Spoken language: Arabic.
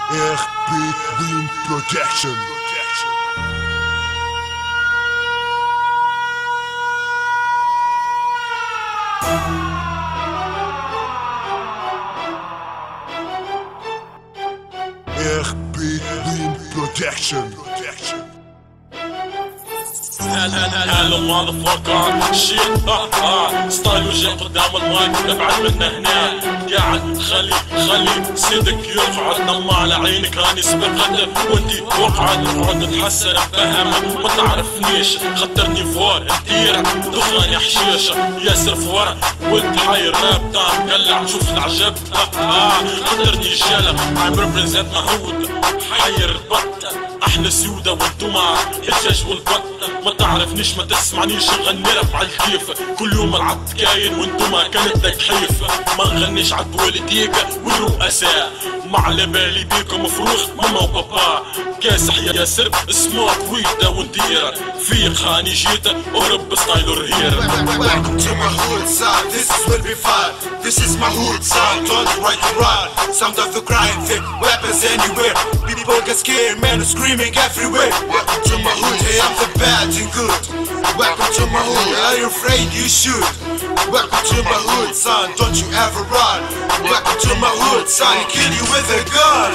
RB Win Protection. RB Win Protection. هلا motherfucker shit ستايل وجه قدام المايك ابعد منه هنا قاعد خلي سيدك يرفع النم على عينك راني سبقته وانتي وقعد اقعد تحسن بفهم ما تعرفنيش خطرني فور كتير دخان يا حشيشه ياسر فورا وانت حاير راب تاع مقلع شوف العجب خطرني الجلة I'm represent مهود حاير البط احنا سيودة وانتوما الحجاج والبط ما تعرفنيش ما تسمعنيش نغني راب عالكيف كل يوم العط كاين وانتوما كانت حيف ما نغنيش عالبوليتيك والرؤساء ما على بالي بيكم مفروخ ماما وبابا كاسح يا ياسر سموك ويدا وندير فيق هاني جيت ورب ستايل الرهير. Welcome to my hood son, this will be fun. This is my hood son, don't right to run. Sound of the crying thing, weapons anywhere. People get scared, man are screaming everywhere. Welcome to my hood, hey I'm the bad and good. Welcome to my hood, are you afraid you should? Welcome to my hood son, don't you ever run. Welcome to my hood son, kill you with a gun.